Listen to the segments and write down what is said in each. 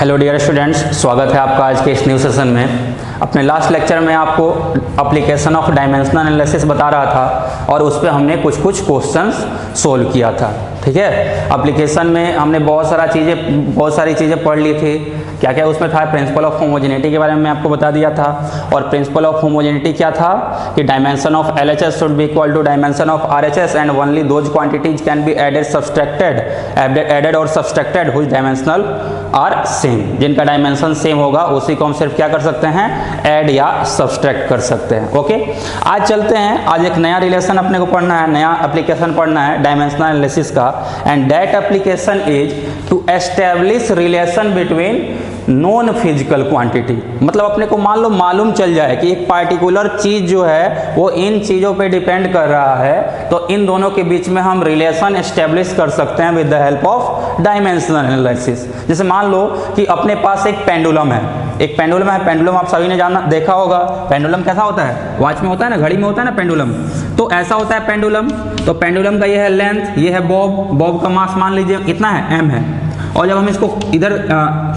Hello dear students, स्वागत है आपका आज के इस न्यू सेशन में। अपने लास्ट लेक्चर में आपको एप्लीकेशन ऑफ डायमेंशनल एनालिसिस बता रहा था और उस पर हमने कुछ क्वेश्चंस सोल्व किया था। ठीक है, एप्लीकेशन में हमने बहुत सारी चीज़ें पढ़ ली थी। क्या क्या उसमें था? प्रिंसिपल ऑफ होमोजेनिटी के बारे में आपको बता दिया था। और प्रिंसिपल ऑफ होमोजेनिटी क्या था कि dimension of LHS should be equal to dimension of RHS and only those quantities can be added और subtracted whose dimensional are same. जिनका डायमेंशन सेम होगा उसी को हम सिर्फ क्या कर सकते हैं, ऐड या सब्सट्रैक्ट कर सकते हैं। ओके, आज चलते हैं। आज एक नया रिलेशन अपने को पढ़ना है, नया एप्लीकेशन पढ़ना है डायमेंशनल एनालिसिस का। And that application is to establish relation between non physical quantity. मतलब अपने को मान लो मालूम चल जाए कि एक पार्टिकुलर चीज जो है वो इन चीजों पे डिपेंड कर रहा है, तो इन दोनों के बीच में हम रिलेशन एस्टेब्लिश कर सकते हैं with the help of dimensional analysis. जैसे मान लो कि अपने पास एक पेंडुलम है, पेंडुलम आप सभी ने देखा होगा। पेंडुलम कैसा होता है? वॉच में होता है ना, घड़ी में होता है ना पेंडुलम। तो ऐसा होता है पेंडुलम। तो पेंडुलम का ये है लेंथ, ये है बॉब का मास मान लीजिए कितना है, m है। और जब हम इसको इधर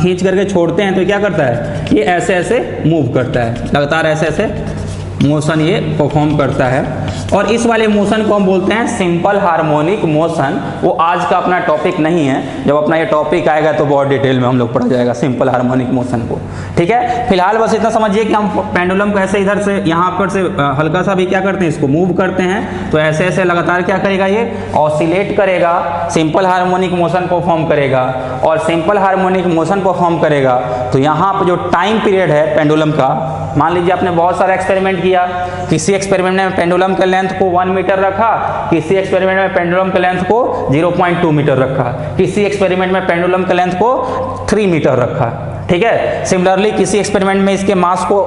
खींच करके छोड़ते हैं तो क्या करता है, ये ऐसे ऐसे मूव करता है, लगातार ऐसे ऐसे मोशन ये परफॉर्म करता है। और इस वाले मोशन को हम बोलते हैं सिंपल हार्मोनिक मोशन। वो आज का अपना टॉपिक नहीं है, जब अपना ये टॉपिक आएगा तो बहुत डिटेल में हम लोग पढ़ा जाएगा सिंपल हार्मोनिक मोशन को। ठीक है, फिलहाल बस इतना समझिए कि हम पेंडुलम को ऐसे इधर से यहाँ पर से हल्का सा भी क्या करते हैं, इसको मूव करते हैं तो ऐसे ऐसे लगातार क्या करेगा, ये ऑसिलेट करेगा, सिंपल हार्मोनिक मोशन परफॉर्म करेगा। और सिंपल हार्मोनिक मोशन परफॉर्म करेगा तो यहाँ पर जो टाइम पीरियड है पेंडुलम का, मान लीजिए आपने बहुत सारा एक्सपेरिमेंट किया। किसी एक्सपेरिमेंट में पेंडुलम के लेंथ को 1 मीटर रखा, किसी एक्सपेरिमेंट में पेंडुलम के लेंथ को 0.2 मीटर रखा, किसी एक्सपेरिमेंट में पेंडुलम के लेंथ को 3 मीटर रखा। ठीक है, सिमिलरली किसी एक्सपेरिमेंट में इसके मास को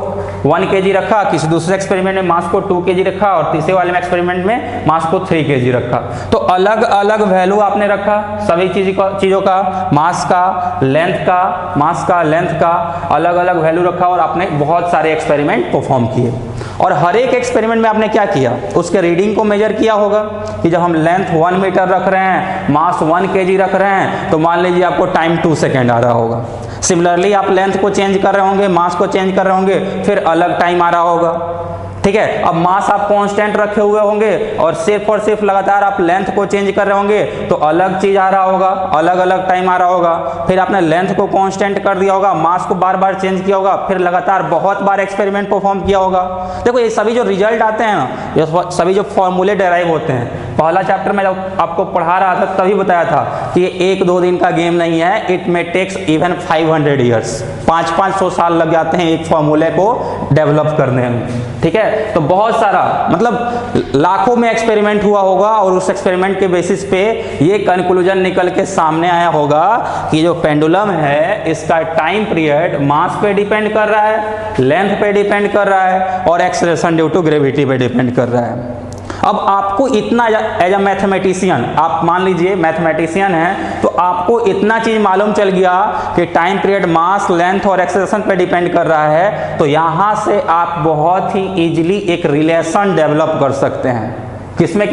1 kg रखा, किसी दूसरे एक्सपेरिमेंट में मास को 2 kg रखा और तीसरे वाले में एक्सपेरिमेंट में मास को 3 kg रखा। तो अलग अलग वैल्यू आपने रखा सभी चीजों का, मास का, लेंथ का, मास का, लेंथ का अलग अलग वैल्यू रखा और आपने बहुत सारे एक्सपेरिमेंट परफॉर्म किए। और हर एक एक्सपेरिमेंट में आपने क्या किया, उसके रीडिंग को मेजर किया होगा कि जब हम लेंथ 1 मीटर रख रहे हैं, मास 1 kg रख रहे हैं, तो मान लीजिए आपको टाइम 2 सेकेंड आ रहा होगा। सिमिलरली आप लेंथ को चेंज कर रहे होंगे, मास को चेंज कर रहे होंगे, फिर अलग टाइम आ रहा होगा। ठीक है, अब मास आप कांस्टेंट रखे हुए होंगे और सिर्फ लगातार आप लेंथ को चेंज कर रहे होंगे तो अलग चीज आ रहा होगा, अलग अलग टाइम आ रहा होगा। फिर आपने लेंथ को कांस्टेंट कर दिया होगा, मास को बार बार चेंज किया होगा, फिर लगातार बहुत बार एक्सपेरिमेंट परफॉर्म किया होगा। देखो ये सभी जो रिजल्ट आते हैं ना, ये सभी जो फॉर्मूले डेराइव होते हैं, पहला चैप्टर में जब आपको पढ़ा रहा था तभी बताया था कि ये 1-2 दिन का गेम नहीं है, it may takes even 500 years. 500 साल लग जाते हैं एक फॉर्मूले को डेवलप करने में। ठीक है, तो बहुत सारा मतलब लाखों में एक्सपेरिमेंट हुआ होगा और उस एक्सपेरिमेंट के बेसिस पे ये कंक्लूजन निकल के सामने आया होगा कि जो पेंडुलम है इसका टाइम पीरियड मास पे डिपेंड कर रहा है, लेंथ पे डिपेंड कर रहा है और एक्सेलरेशन ड्यू टू ग्रेविटी पे डिपेंड कर रहा है। अब आपको इतना एज अ मैथमेटिशियन, आप मान लीजिए मैथमेटिशियन हैं, तो आपको इतना चीज मालूम चल गया कि टाइम पीरियड मास, लेंथ और एक्सेलरेशन पे डिपेंड कर रहा है, तो यहां से आप बहुत ही इजीली एक रिलेशन डेवलप कर सकते हैं। किसमें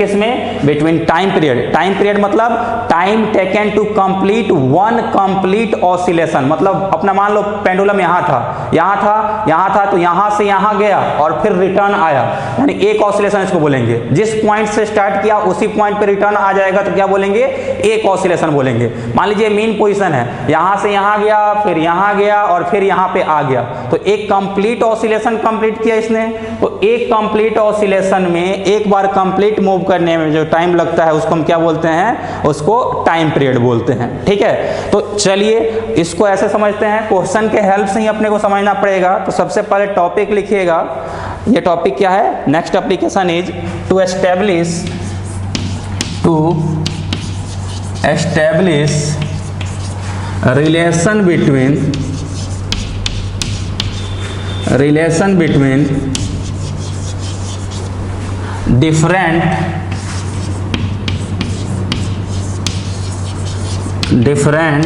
बिटवीन टाइम पीरियड मतलब time taken to complete one complete oscillation. मतलब अपना मान लो पेंडुलम यहाँ था तो यहाँ से यहाँ गया और फिर रिटर्न आया, यानी एक ऑसिलेशन इसको बोलेंगे। जिस पॉइंट से स्टार्ट किया उसी पॉइंट पे रिटर्न आ जाएगा तो क्या बोलेंगे, एक ऑसिलेशन बोलेंगे। मान लीजिए मीन पोजीशन है, यहाँ से यहाँ गया, फिर यहाँ गया और फिर यहाँ पे आ गया, तो एक कंप्लीट ऑसिलेशन कंप्लीट किया इसने। तो एक कंप्लीट ऑसिलेशन में एक बार कंप्लीट मूव करने में जो टाइम लगता है उसको हम क्या बोलते हैं, उसको टाइम पीरियड बोलते हैं। ठीक है, तो चलिए इसको ऐसे समझते हैं, क्वेश्चन के हेल्प से ही अपने को समझना पड़ेगा। तो सबसे पहले टॉपिक लिखिएगा, ये टॉपिक क्या है, next application is to establish relation between different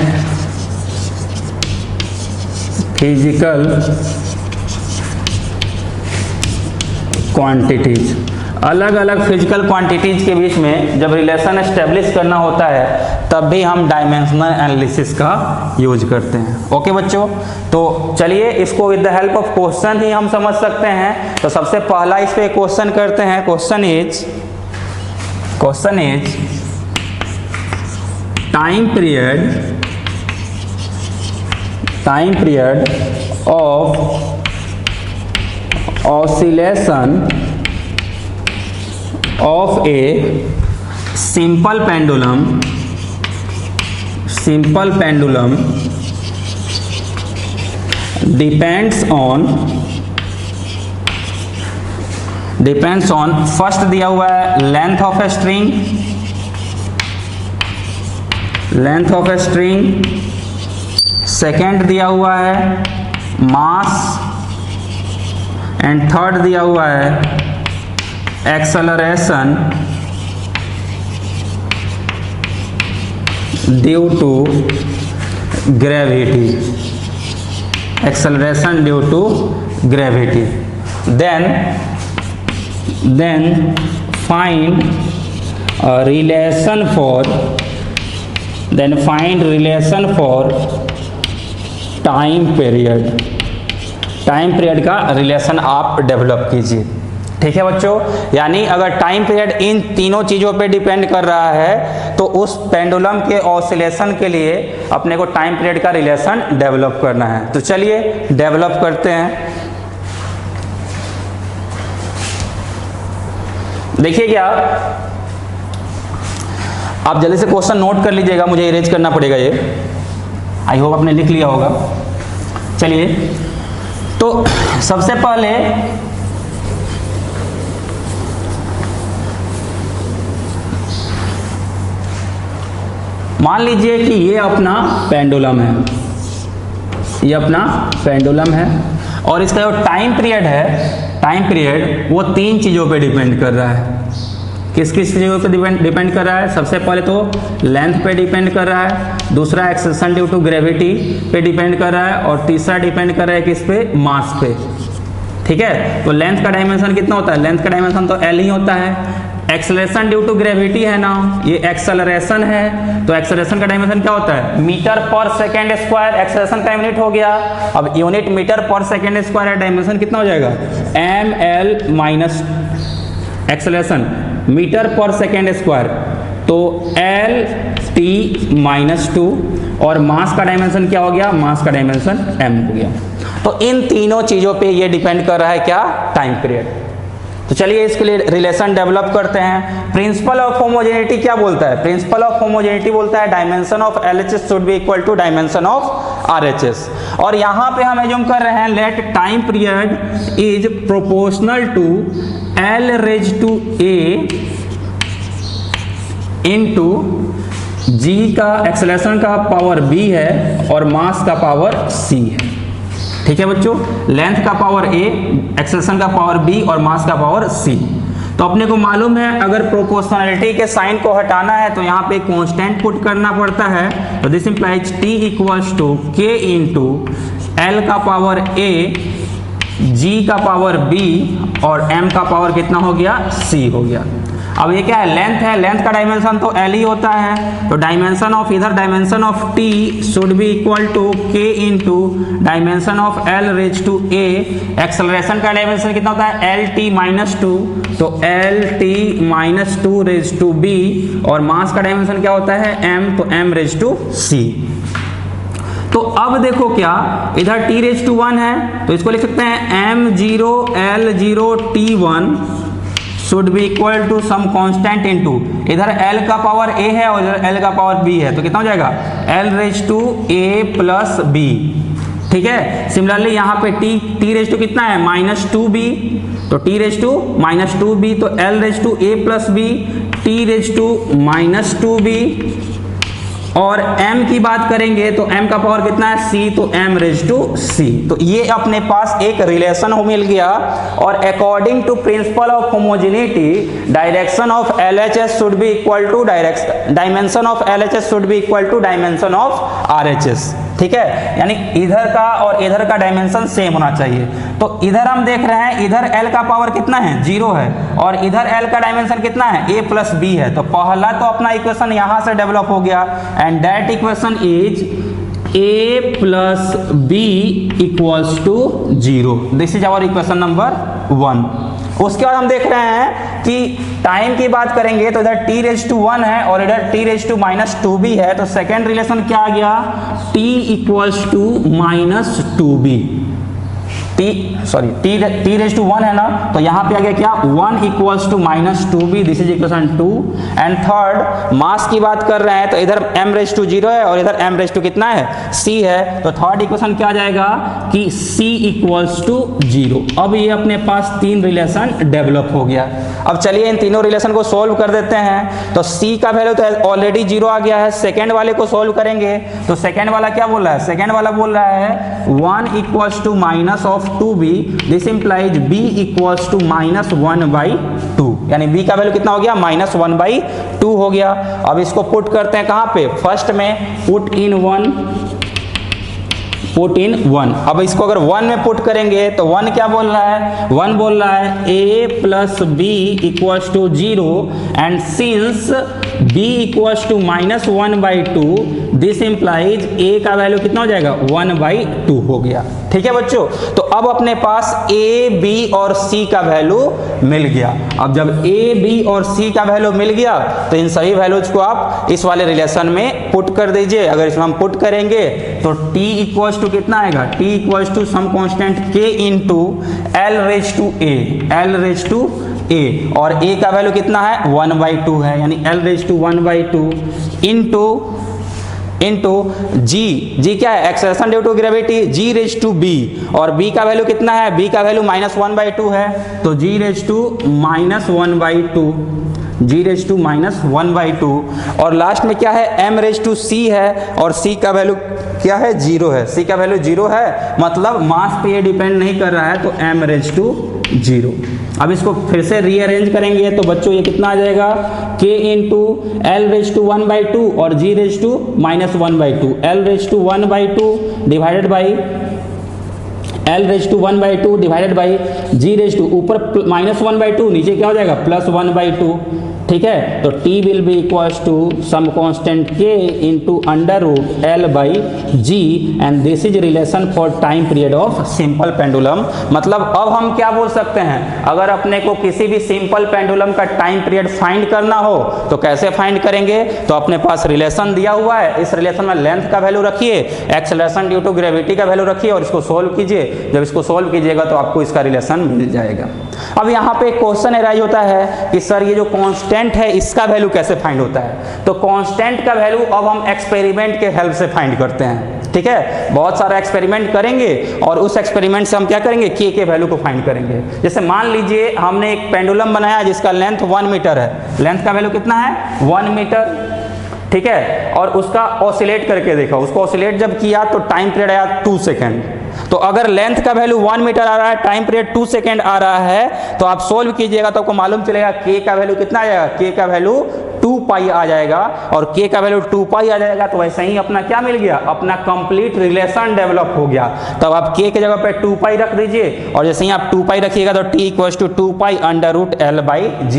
physical quantities। अलग अलग फिजिकल क्वांटिटीज के बीच में जब रिलेशन एस्टेब्लिश करना होता है तब भी हम डायमेंशनल एनालिसिस का यूज करते हैं। ओके बच्चों, तो चलिए इसको with the help of question ही हम समझ सकते हैं। तो सबसे पहला इस पे क्वेश्चन करते हैं। Question is time period of oscillation of a simple pendulum depends on first दिया हुआ है length of a string, second दिया हुआ है मास, एंड थर्ड दिया हुआ है acceleration due to gravity, then find relation for time period का रिलेशन आप डेवलप कीजिए। ठीक है बच्चों, यानी अगर टाइम पीरियड इन तीनों चीज़ों पे डिपेंड कर रहा है तो उस पेंडुलम के ऑसिलेशन के लिए अपने को टाइम पीरियड का रिलेशन डेवलप करना है। तो चलिए डेवलप करते हैं। देखिए क्या, आप जल्दी से क्वेश्चन नोट कर लीजिएगा, मुझे इरेज करना पड़ेगा ये। आई होप आपने लिख लिया होगा। चलिए, तो सबसे पहले मान लीजिए कि ये अपना पेंडुलम है, और इसका जो टाइम पीरियड वो तीन चीज़ों पे डिपेंड कर रहा है। किस किस चीज़ों पे डिपेंड कर रहा है? सबसे पहले तो लेंथ पे डिपेंड कर रहा है, दूसरा एक्सेलरेशन ड्यू टू ग्रेविटी पे डिपेंड कर रहा है, और तीसरा डिपेंड कर रहा है किस पे? मास पे। ठीक है, तो लेंथ का डायमेंशन कितना होता है? लेंथ का डायमेंशन तो एल ही होता है। एक्सेलरेशन ड्यू टू ग्रेविटी है ना, ये एक्सेलरेशन है, तो एक्सेलरेशन का डायमेंशन क्या होता है? मीटर पर सेकेंड स्क्वायर। एक्सेलरेशन का यूनिट हो गया, अब यूनिट मीटर पर सेकेंड स्क्वायर है, डायमेंशन कितना हो जाएगा? M L minus acceleration metre पर सेकेंड स्क्वायर, तो एल टी माइनस 2, और मास का डायमेंशन क्या हो गया? मास का डायमेंशन एम हो गया। तो इन तीनों चीजों पे ये डिपेंड कर रहा है क्या? Time period. तो चलिए इसके लिए रिलेशन डेवलप करते हैं। प्रिंसिपल ऑफ होमोजेनिटी क्या बोलता है? प्रिंसिपल ऑफ होमोजेनिटी बोलता है dimension of LHS should be equal to dimension of RHS, और यहाँ पे हम एज्यूम कर रहे हैं let time period is proportional to L raise to a into g का एक्सेलरेशन का पावर b है और मास का पावर c है। ठीक है बच्चों, लेंथ का पावर a, एक्सेलरेशन का पावर b और मास का पावर c। तो अपने को मालूम है अगर प्रोपोर्शनलिटी के साइन को हटाना है तो यहाँ पे कांस्टेंट पुट करना पड़ता है। तो this implies t equals to k into L का पावर a, g का पावर b और m का पावर कितना हो गया? c हो गया। अब ये क्या है? लेंथ है, लेंथ का डायमेंशन तो एल ही होता है, तो डायमेंशन ऑफ इधर dimension of T should be equal to k into dimension of L raise to a. Acceleration का डायमेंशन कितना होता है? एल टी माइनस 2, तो L T minus 2 raise to b, और मास का डायमेंशन क्या होता है? एम, तो एम रेज टू सी। तो अब देखो क्या, इधर t रेज टू 1 है, तो इसको लिख सकते हैं m0 l0 t1 should be equal to some constant into, इधर l का पावर a है और इधर l का पावर b है, तो कितना हो जाएगा? l raise to a plus b। ठीक है, सिमिलरली यहाँ पे t रेज टू कितना है? -2b, तो t रेज टू -2b, तो l raise to a plus b, t raise to -2b, और m की बात करेंगे तो m का पावर कितना है? c, तो m रेज टू c। तो ये अपने पास एक रिलेशन हो मिल गया, और according to principle of homogeneity direction of LHS should be equal to dimension of LHS should be equal to dimension of RHS। ठीक है, यानी इधर का और इधर का डायमेंशन सेम होना चाहिए। तो इधर हम देख रहे हैं, इधर l का पावर कितना है, 0 है, और इधर l का डायमेंशन कितना है, a प्लस b है। तो पहला तो अपना इक्वेशन यहां से डेवलप हो गया, and that equation is a plus b equals to 0। This is our equation number 1। उसके बाद हम देख रहे हैं कि टाइम की बात करेंगे तो इधर t⁻1 है और इधर t⁻2b है। तो सेकेंड रिलेशन क्या आ गया, t equals to -2b। t⁻1 है ना, तो यहाँ पे आ गया क्या, 1 equals to -2b। This is equation 2। And third mass की बात कर रहे हैं तो इधर m⁻0 है और इधर m⁻2 कितना है, c है। तो थर्ड इक्वेशन क्या आ जाएगा कि c इक्वल्स टू 0। अब ये अपने पास तीन रिलेशन डेवलप हो गया। अब चलिए इन तीनों रिलेशन को सोल्व कर देते हैं। तो c का वैल्यू तो ऑलरेडी 0 आ गया है। सेकेंड वाले को सोल्व करेंगे तो सेकेंड वाला क्या बोल रहा है, सेकेंड वाला बोल रहा है 1 equals to minus of 2b। This implies b equals to -1/2, यानी b का वैल्यू कितना हो गया, -1/2 हो गया। अब इसको पुट करते हैं कहां पे, फर्स्ट में पुट इन 1। अब इसको अगर 1 में पुट करेंगे तो 1 क्या बोल रहा है, 1 बोल रहा है a plus b equals to 0 and since b equals to -1/2 this implies a का वैल्यू कितना हो जाएगा, 1/2 हो गया। ठीक है बच्चों, तो अब अपने पास a, b और c का वैल्यू मिल गया। अब जब a, b और c का वैल्यू मिल गया तो इन सभी वैल्यूज को आप इस वाले रिलेशन में पुट कर दीजिए। अगर इसमें हम पुट करेंगे तो t इक्वल्स टू कितना आएगा, t equals to some constant k into l raise to a, और a का वैल्यू कितना है, 1/2 है, यानी l raise to 1/2 into g क्या है, acceleration due to gravity, g raise to b, और b का वैल्यू कितना है, b का वैल्यू -1/2 है, तो g रेज टू -1/2, और लास्ट में क्या है, m रेज टू c है, और c का वैल्यू क्या है, 0 है। c का वैल्यू 0 है, मतलब मास पे ये डिपेंड नहीं कर रहा है, तो m रेज टू 0। अब इसको फिर से रीअरेंज करेंगे तो बच्चों ये कितना आ जाएगा, k into l raise to 1/2 और g raise to -1/2, l raise to 1/2 divided by l raise to 1/2 divided by g raise to, ऊपर -1/2, नीचे क्या हो जाएगा, +1/2। ठीक है, तो t will be equals to some constant k into √l/g and this is relation for time period of simple pendulum. मतलब अब हम क्या बोल सकते हैं, अगर अपने को किसी भी सिंपल पेंडुलम का टाइम पीरियड फाइंड करना हो तो कैसे फाइंड करेंगे, तो अपने पास रिलेशन दिया हुआ है, इस रिलेशन में लेंथ का वैल्यू रखिए, एक्सेलरेशन ड्यू टू ग्रेविटी का वैल्यू रखिए और इसको सोल्व कीजिए। जब इसको सोल्व कीजिएगा तो आपको इसका रिलेशन मिल जाएगा। अब यहाँ पे क्वेश्चन अराइज होता है कि सर ये जो कांस्टेंट है इसका वैल्यू कैसे फाइंड होता है। तो कांस्टेंट का वैल्यू अब हम एक्सपेरिमेंट के हेल्प से फाइंड करते हैं। ठीक है, बहुत सारा एक्सपेरिमेंट करेंगे और उस एक्सपेरिमेंट से हम क्या करेंगे, k के वैल्यू को फाइंड करेंगे। जैसे मान लीजिए हमने एक पेंडुलम बनाया जिसका लेंथ 1 मीटर है, लेंथ का वैल्यू कितना है, 1 मीटर। ठीक है, और उसका ऑसिलेट करके देखा, उसको ऑसिलेट जब किया तो टाइम पीरियड आया 2 सेकेंड। तो अगर लेंथ का वैल्यू 1 मीटर आ रहा है, टाइम पीरियड 2 सेकेंड आ रहा है, तो आप सोल्व कीजिएगा तो आपको मालूम चलेगा k का वैल्यू कितना आ जाएगा, k का वैल्यू 2 पाई आ जाएगा, और k का वैल्यू 2 पाई आ जाएगा तो वैसे ही अपना क्या मिल गया, अपना कंप्लीट रिलेशन डेवलप हो गया। तब आप k के जगह पे 2 पाई रख दीजिए, और जैसे ही आप 2 पाई रखिएगा तो t equals to 2 pi √l/g,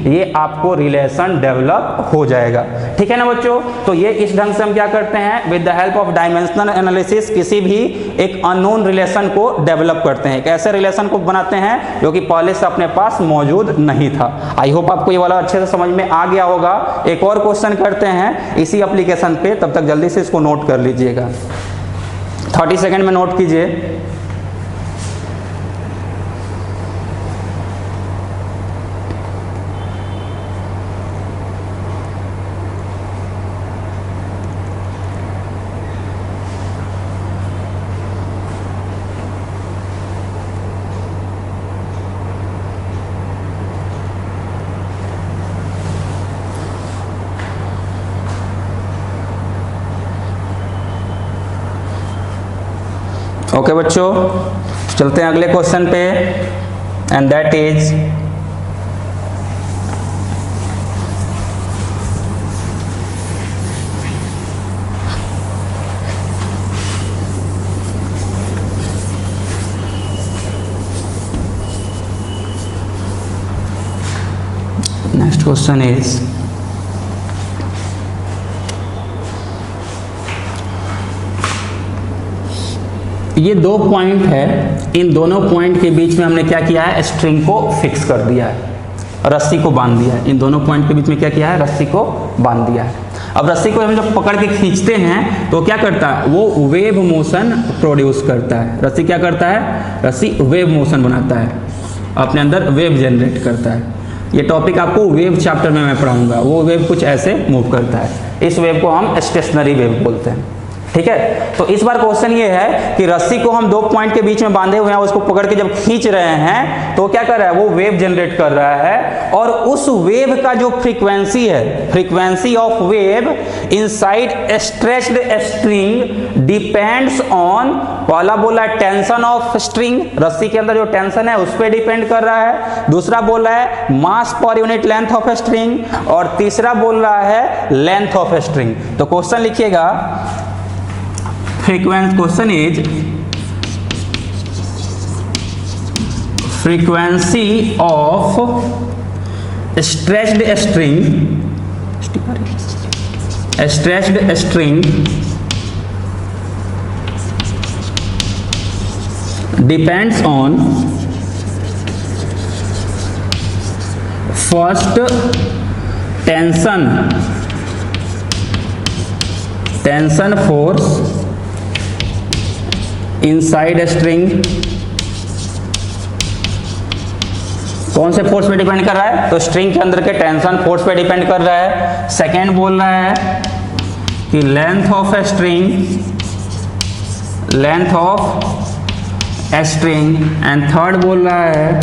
ये आपको रिलेशन डेवलप हो जाएगा। ठीक है ना बच्चों, तो ये इस ढंग से हम क्या करते हैं, with the help of dimensional analysis किसी भी एक अननोन रिलेशन को डेवलप करते हैं, एक ऐसे रिलेशन को बनाते हैं जो कि पहले से अपने पास मौजूद नहीं था। आई होप आपको ये वाला अच्छे से समझ में आ गया होगा। एक और क्वेश्चन करते हैं इसी एप्लीकेशन पे, तब तक जल्दी से इसको नोट कर लीजिएगा, 30 सेकंड में नोट कीजिए। ओके बच्चों, चलते हैं अगले क्वेश्चन पे, and that is question is ये दो पॉइंट है, इन दोनों पॉइंट के बीच में हमने क्या किया है, स्ट्रिंग को फिक्स कर दिया है, रस्सी को बांध दिया है। इन दोनों पॉइंट के बीच में क्या किया है, रस्सी को बांध दिया है। अब रस्सी को हम जब पकड़ के खींचते हैं तो क्या करता है, वो वेव मोशन प्रोड्यूस करता है। रस्सी क्या करता है, रस्सी वेव मोशन बनाता है, अपने अंदर वेव जनरेट करता है। ये टॉपिक आपको वेव चैप्टर में मैं पढ़ाऊंगा। वो वेव कुछ ऐसे मूव करता है, इस वेव को हम स्टेशनरी वेव बोलते हैं। ठीक है, तो इस बार क्वेश्चन ये है कि रस्सी को हम दो पॉइंट के बीच में बांधे हुए हैं, उसको पकड़ के जब खींच रहे हैं तो क्या कर रहा है, वो वेव जनरेट कर रहा है। और उस वेव का जो फ्रीक्वेंसी है, frequency of wave inside stretched string depends on, पहला बोला टेंशन ऑफ स्ट्रिंग, रस्सी के अंदर जो टेंशन है उस पर डिपेंड कर रहा है। दूसरा बोल रहा है mass per unit length of string, और तीसरा बोल रहा है लेंथ ऑफ स्ट्रिंग। तो क्वेश्चन लिखिएगा, question is frequency of stretched string depends on first tension force inside string. कौन से फोर्स पे डिपेंड कर रहा है, तो स्ट्रिंग के अंदर के टेंशन फोर्स पे डिपेंड कर रहा है। सेकेंड बोल रहा है कि length of string, and third बोल रहा है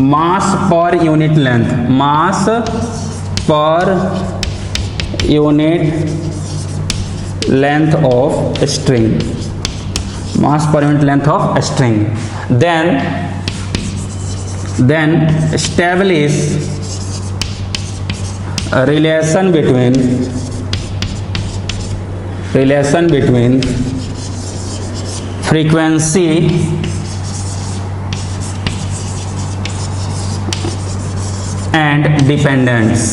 mass per unit length of string, mass per unit length of string. Then establish a relation between frequency and dependence।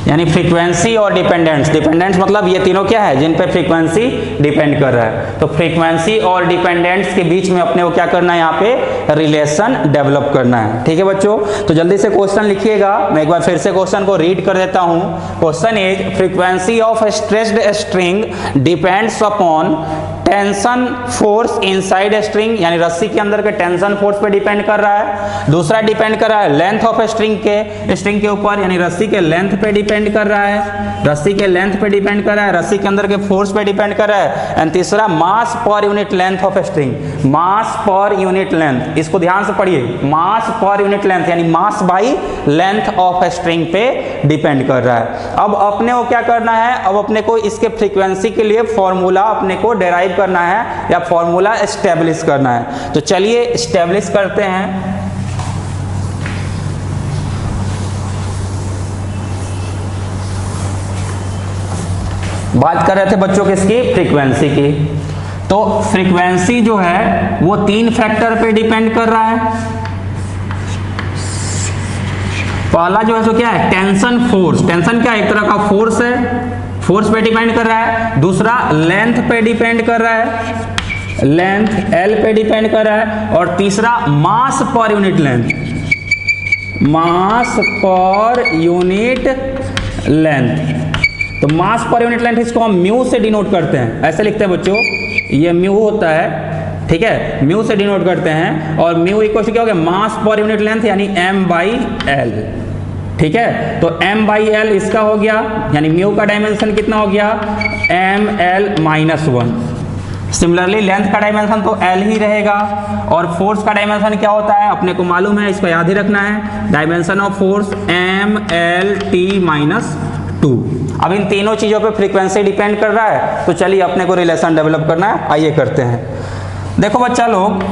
यानी फ्रीक्वेंसी और डिपेंडेंस मतलब ये तीनों क्या है, जिन पे फ्रीक्वेंसी डिपेंड कर रहा है। तो फ्रीक्वेंसी और डिपेंडेंस के बीच में अपने को क्या करना है, यहाँ पे रिलेशन डेवलप करना है। ठीक है बच्चों, तो जल्दी से क्वेश्चन लिखिएगा। मैं एक बार फिर से क्वेश्चन को रीड कर देता हूँ। Question is frequency of stretched string depends upon tension force inside string, यानी रस्सी के अंदर के टेंशन फोर्स पे डिपेंड कर रहा है। दूसरा डिपेंड कर रहा है लेंथ ऑफ स्ट्रिंग के ऊपर, यानी रस्सी के लेंथ पे डिपेंड कर रहा है, रस्सी के लेंथ पे डिपेंड कर रहा है, रस्सी के अंदर के फोर्स पे डिपेंड कर रहा है। एंड तीसरा mass per unit length of string, mass per unit length, इसको ध्यान से पढ़िए, मास पर यूनिट लेंथ यानी mass by length of string पे डिपेंड कर रहा है। अब अपने को क्या करना है, अब अपने को इसके फ्रीक्वेंसी के लिए फॉर्मूला अपने को डेराइव करना है या फॉर्मूला एस्टेब्लिश करना है। तो चलिए एस्टेब्लिश करते हैं। बात कर रहे थे बच्चों किसकी, फ्रीक्वेंसी की। तो फ्रीक्वेंसी जो है वो तीन फैक्टर पे डिपेंड कर रहा है। पहला जो है सो क्या है, टेंशन फोर्स, टेंशन क्या है, एक तरह का फोर्स है, फोर्स पे डिपेंड कर रहा है। दूसरा लेंथ पे डिपेंड कर रहा है, लेंथ एल पे डिपेंड कर रहा है। और तीसरा मास पर यूनिट लेंथ, मास पर यूनिट लेंथ। तो मास पर यूनिट लेंथ इसको हम म्यू से डिनोट करते हैं, ऐसे लिखते हैं बच्चों, ये म्यू होता है, ठीक है, म्यू से डिनोट करते हैं। और म्यू इक्वल टू क्या हो गया, मास पर यूनिट लेंथ यानी m बाई एल। ठीक है, तो m बाई एल इसका हो गया, यानी म्यू का डायमेंशन कितना हो गया, ml-1। सिमिलरली लेंथ का डायमेंशन तो l ही रहेगा। और फोर्स का डायमेंशन क्या होता है, अपने को मालूम है, इसको याद ही रखना है, डायमेंशन ऑफ फोर्स mlt-2। अब इन तीनों चीजों पे फ्रीक्वेंसी डिपेंड कर रहा है, तो चलिए अपने को रिलेशन डेवलप करना है, आइए करते हैं। देखो बच्चा लोग,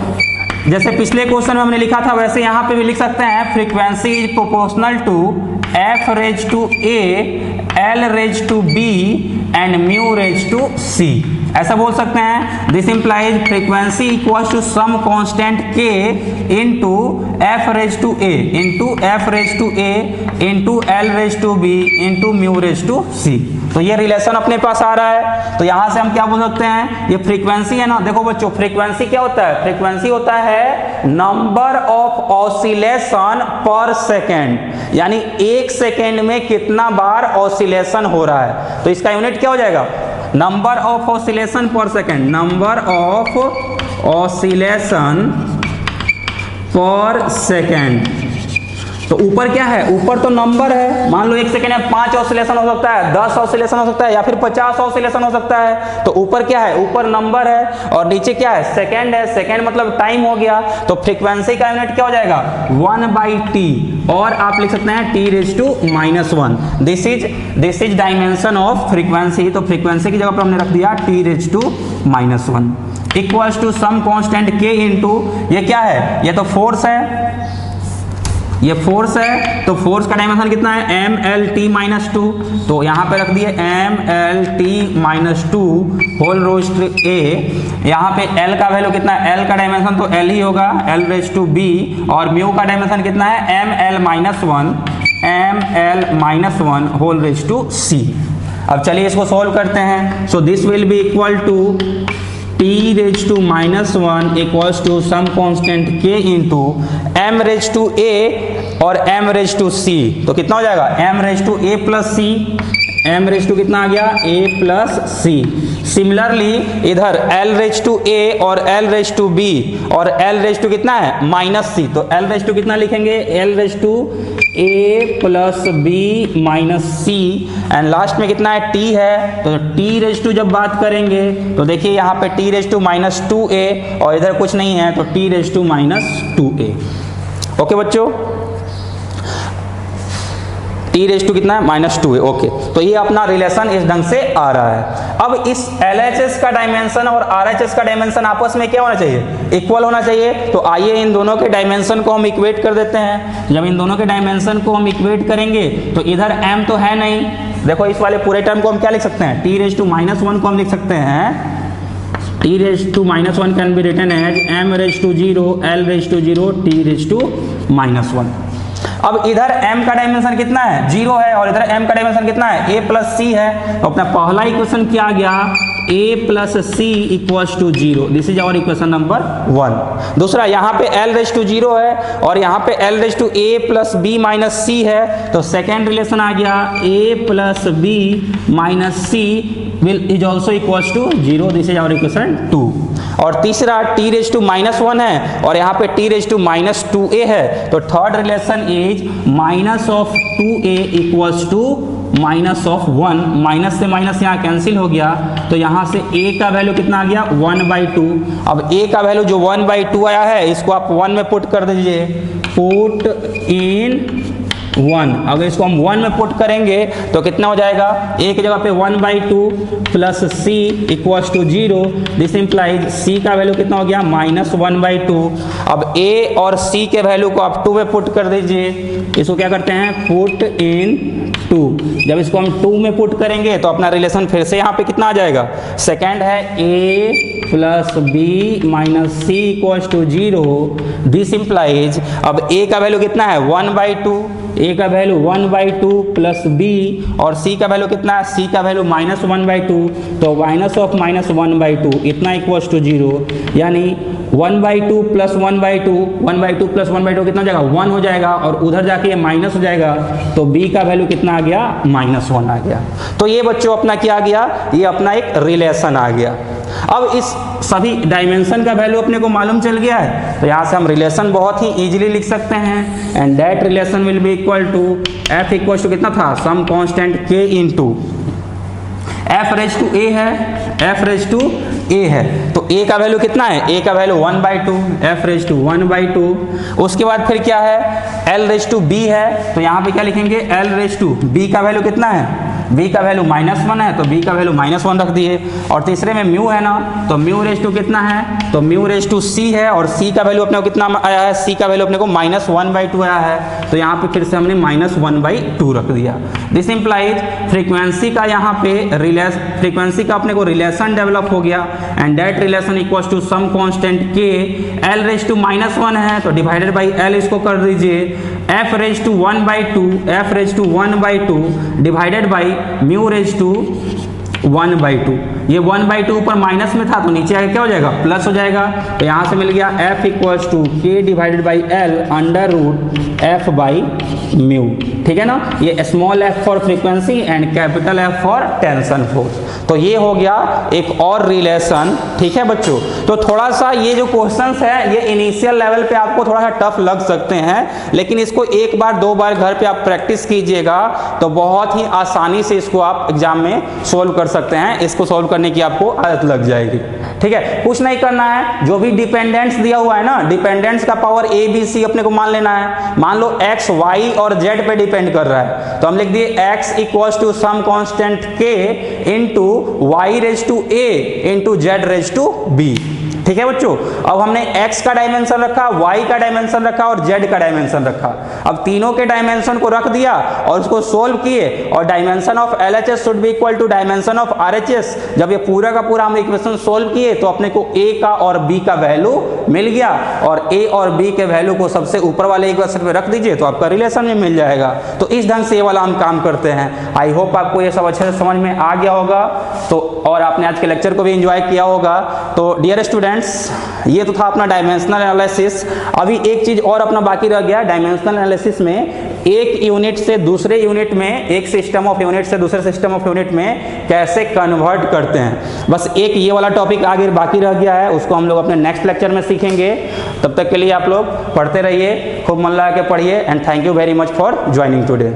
जैसे पिछले क्वेश्चन में हमने लिखा था वैसे यहाँ पे भी लिख सकते हैं, frequency is proportional to f raise to a, l raise to b and mu raise to c। ऐसा बोल सकते हैं this implies frequency equals to some constant k into f raise to a into f raise to a into l raise to b into mu raise to c। तो ये relation अपने पास आ रहा है। तो यहां से हम क्या बोल सकते हैं, ये फ्रीक्वेंसी है ना। देखो बच्चों, फ्रीक्वेंसी क्या होता है, फ्रीक्वेंसी होता है नंबर ऑफ ऑसिलेशन पर सेकेंड, यानी एक सेकेंड में कितना बार ऑसिलेशन हो रहा है। तो इसका यूनिट क्या हो जाएगा, नंबर ऑफ ऑसिलेशन पर सेकेंड, नंबर ऑफ ऑसिलेशन पर सेकेंड। तो ऊपर क्या है, ऊपर तो नंबर है, मान लो एक सेकेंड में 5 ऑसिलेशन हो सकता है, 10 ऑसिलेशन हो सकता है, या फिर 50 ऑसिलेशन हो सकता है। तो ऊपर क्या है, ऊपर नंबर है, और नीचे क्या है, सेकेंड है। सेकेंड मतलब टाइम हो गया। तो फ्रीक्वेंसी का यूनिट क्या हो जाएगा, 1/t, और आप लिख सकते हैं t raise to -1। This is dimension of frequency. तो फ्रीक्वेंसी की जगह पर हमने रख दिया t raise to -1 equals to some constant k into, ये क्या है, ये तो फोर्स है, ये फोर्स है। तो फोर्स का डायमेंशन कितना है, mlt-2। तो यहाँ पे रख दिए mlt-2 whole rose to a। यहाँ पे l का वैल्यू कितना है, l का डायमेंशन तो l ही होगा, l रेज टू b, और म्यू का डायमेंशन कितना है, ml-1 whole raise to c। अब चलिए इसको सॉल्व करते हैं। So this will be equal to t raise to -1 equals to some constant k into m raise to a और m रेज टू c। तो कितना हो जाएगा, m raise to a plus c, m raise to कितना आ गया, a plus c। Similarly इधर l raise to a और l रेज टू b और l रेज टू कितना है, -c। तो l रेज टू कितना लिखेंगे, l raise to a plus b minus c, and last में कितना है, t है। तो t रेज टू जब बात करेंगे तो देखिए यहाँ पे t रेज टू -2a और इधर कुछ नहीं है, तो t raise to -2a। Okay बच्चों, t रेज टू कितना है, -2a। ओके, तो ये अपना रिलेशन इस ढंग से आ रहा है। अब इस LHS का डायमेंशन और RHS का डायमेंशन आपस में क्या होना चाहिए, इक्वल होना चाहिए। तो आइए इन दोनों के डायमेंशन को हम इक्वेट कर देते हैं। जब इन दोनों के डायमेंशन को हम इक्वेट करेंगे तो इधर m तो है नहीं, देखो इस वाले पूरे टर्म को हम क्या लिख सकते हैं, t रेज टू -1 को हम लिख सकते हैं, t raise to -1 can be written as m raise to 0, l raise to 0, t raise to -1। अब इधर m का डायमेंशन कितना है, 0 है, और इधर m का डायमेंशन कितना है, a प्लस c है। तो अपना पहला इक्वेशन क्या आ गया, a plus c equals to 0। This is our equation number 1। दूसरा, यहाँ पे l रेज टू 0 है और यहाँ पे l raise to a plus b minus c है। तो सेकेंड रिलेशन आ गया a plus b minus c is also equals to 0। This is our equation 2। और तीसरा t रेज टू -1 है और यहाँ पे t रेज टू -2a है। तो third relation is minus of 2a equals to minus of 1। Minus से minus यहाँ कैंसिल हो गया, तो यहाँ से a का वैल्यू कितना आ गया, 1/2। अब a का वैल्यू जो 1/2 आया है, इसको आप 1 में पुट कर दीजिए, पुट इन 1। अगर इसको हम 1 में पुट करेंगे तो कितना हो जाएगा, a की जगह पे 1/2 plus c equals to 0। This implies c का वैल्यू कितना हो गया, -1/2। अब a और c के वैल्यू को आप 2 में पुट कर दीजिए। इसको क्या करते हैं, पुट इन 2। जब इसको हम 2 में पुट करेंगे तो अपना रिलेशन फिर से यहाँ पे कितना आ जाएगा, सेकेंड है a plus b minus c equals to 0। This implies अब a का वैल्यू कितना है, 1/2, a का वैल्यू 1/2 प्लस b, और c का वैल्यू कितना है, c का वैल्यू -1/2। तो माइनस ऑफ -1/2 इतना इक्वल्स टू 0, यानी 1/2 प्लस 1/2, 1/2 प्लस 1/2 कितना हो जाएगा, 1 हो जाएगा, और उधर जाके ये माइनस हो जाएगा। तो b का वैल्यू कितना आ गया, -1 आ गया। तो ये बच्चों अपना क्या आ गया, ये अपना एक रिलेशन आ गया। अब इस सभी डायमेंशन का वैल्यू अपने को मालूम चल गया है, तो यहाँ से हम रिलेशन बहुत ही इजीली लिख सकते हैं। And that relation will be equal to f equal to कितना था, some constant k into f raise to a है, f रेज टू a है। तो a का वैल्यू कितना है, a का वैल्यू 1/2, f रेज टू 1/2। उसके बाद फिर क्या है, l रेज टू b है। तो यहाँ पे क्या लिखेंगे, l रेज टू b का वैल्यू कितना है, v का वैल्यू -1 है तो v का वैल्यू -1 रख दिए, और तीसरे में म्यू है ना, तो म्यू रेज टू कितना है, तो म्यू रेज टू c है, और c का वैल्यू अपने को कितना आया है, c का वैल्यू अपने को -1/2 आया है, तो यहाँ पे फिर से हमने -1/2 रख दिया। दिस इंप्लाइज फ्रीक्वेंसी का यहाँ पे फ्रीक्वेंसी का अपने को रिलेशन डेवलप हो गया, and that relation equals to some constant k, l raise to -1 है तो डिवाइडेड बाई l इसको कर दीजिए, f raise to 1/2 divided by mu raise to 1/2। ये 1/2 ऊपर माइनस में था तो नीचे आगे क्या हो जाएगा, प्लस हो जाएगा, तो यहाँ से मिल गया f equals to k divided by l under root f by mu. ठीक है ना, ये small f for frequency and capital F for tension force. तो ये हो गया एक और रिलेशन। ठीक है बच्चों, तो थोड़ा सा ये जो क्वेश्चंस है ये इनिशियल लेवल पे आपको थोड़ा सा टफ लग सकते हैं, लेकिन इसको एक बार दो बार घर पे आप प्रैक्टिस कीजिएगा तो बहुत ही आसानी से इसको आप एग्जाम में सोल्व कर सकते हैं। इसको सोल्व करने की आपको आदत लग जाएगी। ठीक है, कुछ नहीं करना है, जो भी डिपेंडेंट्स दिया हुआ है ना, डिपेंडेंट्स का पावर a b c अपने को मान लेना है। मान लो x y और z पे डिपेंड कर रहा है तो हम लिख दिए x equals to some constant k into y raise to a into z raise to b। ठीक है बच्चों, अब हमने x का डायमेंशन रखा, y का डायमेंशन रखा और z का डायमेंशन रखा। अब तीनों के डायमेंशन को रख दिया और उसको सोल्व किए, और dimension of LHS should be equal to dimension of RHS। जब ये पूरा का पूरा हम इक्वेशन सोल्व किए तो अपने को a का और b का वैल्यू मिल गया, और a और b के वैल्यू को सबसे ऊपर वाले इक्वेशन पे रख दीजिए तो आपका रिलेशन में मिल जाएगा। तो इस ढंग से ये वाला हम काम करते हैं। आई होप आपको ये सब अच्छे से समझ में आ गया होगा, तो और आपने आज के लेक्चर को भी एंजॉय किया होगा। तो डियर स्टूडेंट्स, ये तो था अपना डायमेंशनल एनालिसिस। अभी एक चीज और अपना बाकी रह गया। डायमेंशनल एनालिसिस में एक यूनिट से दूसरे यूनिट में, एक सिस्टम ऑफ यूनिट से दूसरे सिस्टम ऑफ यूनिट में कैसे कन्वर्ट करते हैं, बस एक ये वाला टॉपिक आगे बाकी रह गया है, उसको हम लोग अपने नेक्स्ट लेक्चर में सीखेंगे। तब तक के लिए आप लोग पढ़ते रहिए, खूब मन लगा के पढ़िए, and thank you very much for joining today.